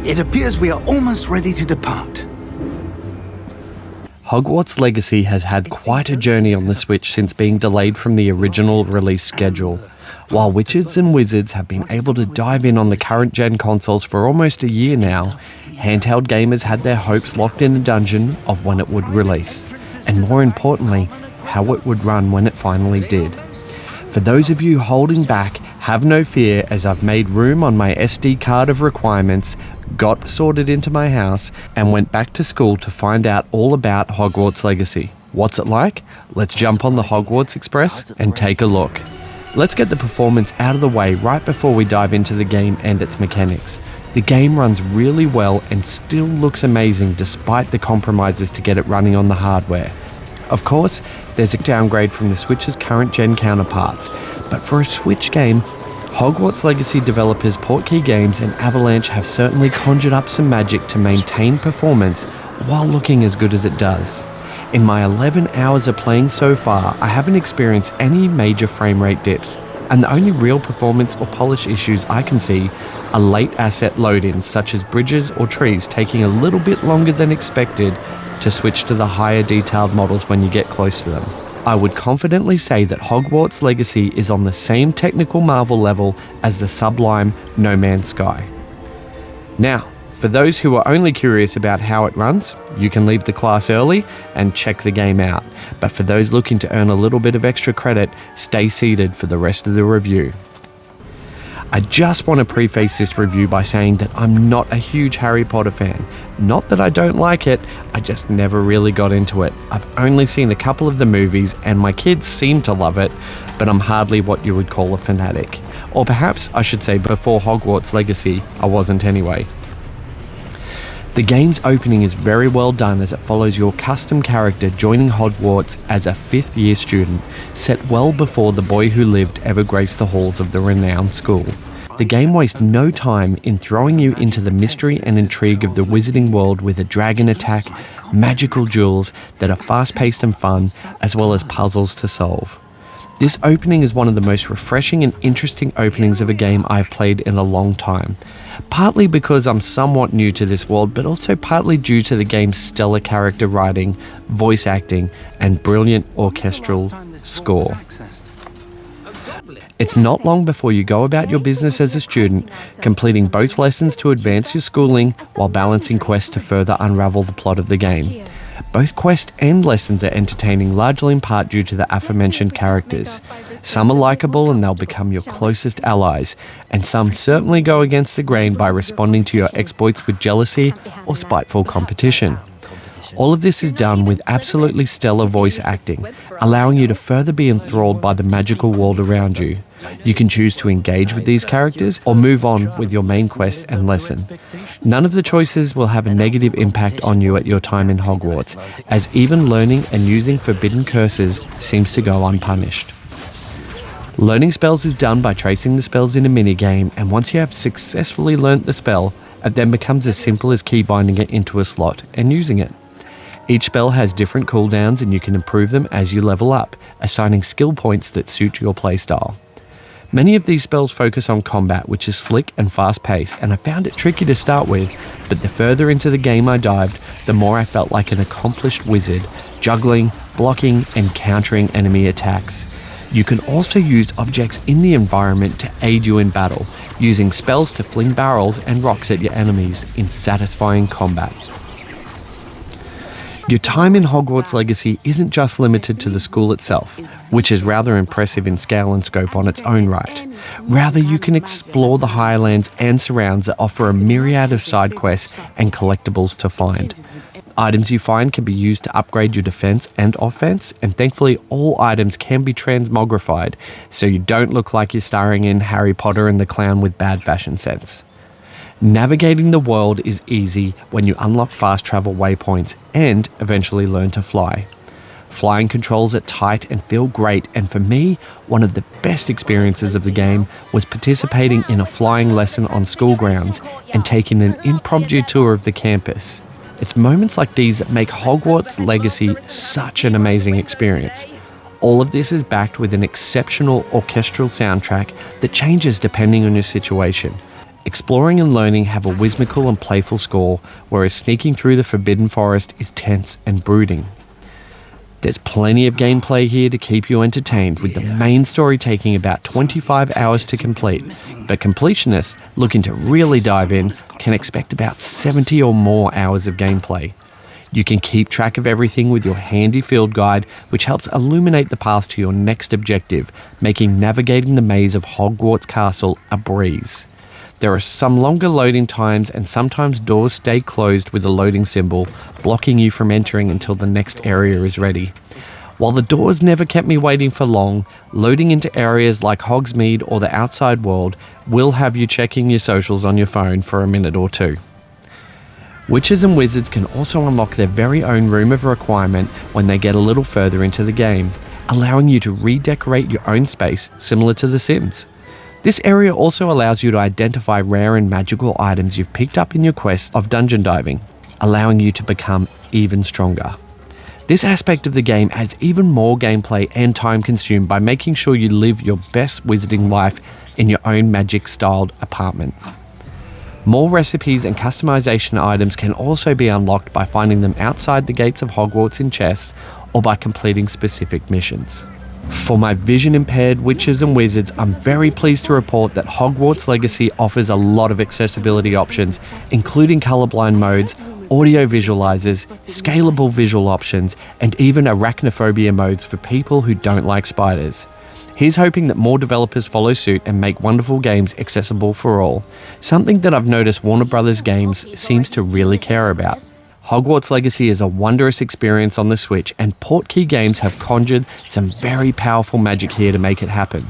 It appears we are almost ready to depart. Hogwarts Legacy has had quite a journey on the Switch since being delayed from the original release schedule. While Witches and Wizards have been able to dive in on the current gen consoles for almost a year now, handheld gamers had their hopes locked in a dungeon of when it would release, and more importantly, how it would run when it finally did. For those of you holding back, have no fear, as I've made room on my SD card of requirements, got sorted into my house, and went back to school to find out all about Hogwarts Legacy. What's it like? Let's jump on the Hogwarts Express and take a look. Let's get the performance out of the way right before we dive into the game and its mechanics. The game runs really well and still looks amazing despite the compromises to get it running on the hardware. Of course, there's a downgrade from the Switch's current gen counterparts, but for a Switch game, Hogwarts Legacy developers Portkey Games and Avalanche have certainly conjured up some magic to maintain performance while looking as good as it does. In my 11 hours of playing so far, I haven't experienced any major frame rate dips, and the only real performance or polish issues I can see are late asset load-ins such as bridges or trees taking a little bit longer than expected to switch to the higher detailed models when you get close to them. I would confidently say that Hogwarts Legacy is on the same technical marvel level as the sublime No Man's Sky. Now, for those who are only curious about how it runs, you can leave the class early and check the game out. But for those looking to earn a little bit of extra credit, stay seated for the rest of the review. I just want to preface this review by saying that I'm not a huge Harry Potter fan. Not that I don't like it, I just never really got into it. I've only seen a couple of the movies and my kids seem to love it, but I'm hardly what you would call a fanatic. Or perhaps I should say before Hogwarts Legacy, I wasn't anyway. The game's opening is very well done as it follows your custom character joining Hogwarts as a 5th year student, set well before the boy who lived ever graced the halls of the renowned school. The game wastes no time in throwing you into the mystery and intrigue of the wizarding world with a dragon attack, magical duels that are fast-paced and fun, as well as puzzles to solve. This opening is one of the most refreshing and interesting openings of a game I've played in a long time. Partly because I'm somewhat new to this world, but also partly due to the game's stellar character writing, voice acting, and brilliant orchestral score. It's not long before you go about your business as a student, completing both lessons to advance your schooling while balancing quests to further unravel the plot of the game. Both quest and lessons are entertaining, largely in part due to the aforementioned characters. Some are likeable and they'll become your closest allies, and some certainly go against the grain by responding to your exploits with jealousy or spiteful competition. All of this is done with absolutely stellar voice acting, allowing you to further be enthralled by the magical world around you. You can choose to engage with these characters or move on with your main quest and lesson. None of the choices will have a negative impact on you at your time in Hogwarts, as even learning and using forbidden curses seems to go unpunished. Learning spells is done by tracing the spells in a minigame, and once you have successfully learnt the spell, it then becomes as simple as keybinding it into a slot and using it. Each spell has different cooldowns and you can improve them as you level up, assigning skill points that suit your playstyle. Many of these spells focus on combat, which is slick and fast-paced, and I found it tricky to start with, but the further into the game I dived, the more I felt like an accomplished wizard, juggling, blocking, and countering enemy attacks. You can also use objects in the environment to aid you in battle, using spells to fling barrels and rocks at your enemies in satisfying combat. Your time in Hogwarts Legacy isn't just limited to the school itself, which is rather impressive in scale and scope on its own right. Rather, you can explore the Highlands and surrounds that offer a myriad of side quests and collectibles to find. Items you find can be used to upgrade your defense and offense, and thankfully all items can be transmogrified, so you don't look like you're starring in Harry Potter and the Clown with bad fashion sense. Navigating the world is easy when you unlock fast travel waypoints and eventually learn to fly. Flying controls are tight and feel great, and for me, one of the best experiences of the game was participating in a flying lesson on school grounds and taking an impromptu tour of the campus. It's moments like these that make Hogwarts Legacy such an amazing experience. All of this is backed with an exceptional orchestral soundtrack that changes depending on your situation. Exploring and learning have a whimsical and playful score, whereas sneaking through the Forbidden Forest is tense and brooding. There's plenty of gameplay here to keep you entertained, with the main story taking about 25 hours to complete, but completionists looking to really dive in can expect about 70 or more hours of gameplay. You can keep track of everything with your handy field guide, which helps illuminate the path to your next objective, making navigating the maze of Hogwarts Castle a breeze. There are some longer loading times, and sometimes doors stay closed with a loading symbol, blocking you from entering until the next area is ready. While the doors never kept me waiting for long, loading into areas like Hogsmeade or the outside world will have you checking your socials on your phone for a minute or two. Witches and wizards can also unlock their very own room of requirement when they get a little further into the game, allowing you to redecorate your own space similar to The Sims. This area also allows you to identify rare and magical items you've picked up in your quest of dungeon diving, allowing you to become even stronger. This aspect of the game adds even more gameplay and time consumed by making sure you live your best wizarding life in your own magic-styled apartment. More recipes and customization items can also be unlocked by finding them outside the gates of Hogwarts in chests or by completing specific missions. For my vision-impaired witches and wizards, I'm very pleased to report that Hogwarts Legacy offers a lot of accessibility options, including colorblind modes, audio visualizers, scalable visual options, and even arachnophobia modes for people who don't like spiders. Here's hoping that more developers follow suit and make wonderful games accessible for all, something that I've noticed Warner Bros. Games seems to really care about. Hogwarts Legacy is a wondrous experience on the Switch, and Portkey Games have conjured some very powerful magic here to make it happen.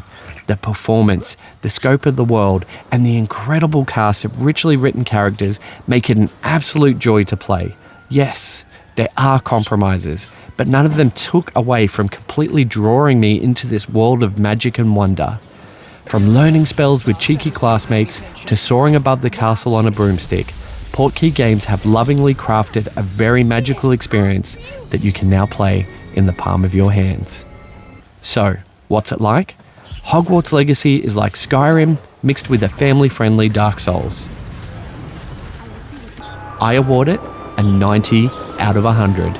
The performance, the scope of the world, and the incredible cast of richly written characters make it an absolute joy to play. Yes, there are compromises, but none of them took away from completely drawing me into this world of magic and wonder. From learning spells with cheeky classmates to soaring above the castle on a broomstick, Portkey Games have lovingly crafted a very magical experience that you can now play in the palm of your hands. So, what's it like? Hogwarts Legacy is like Skyrim mixed with a family-friendly Dark Souls. I award it a 90 out of 100.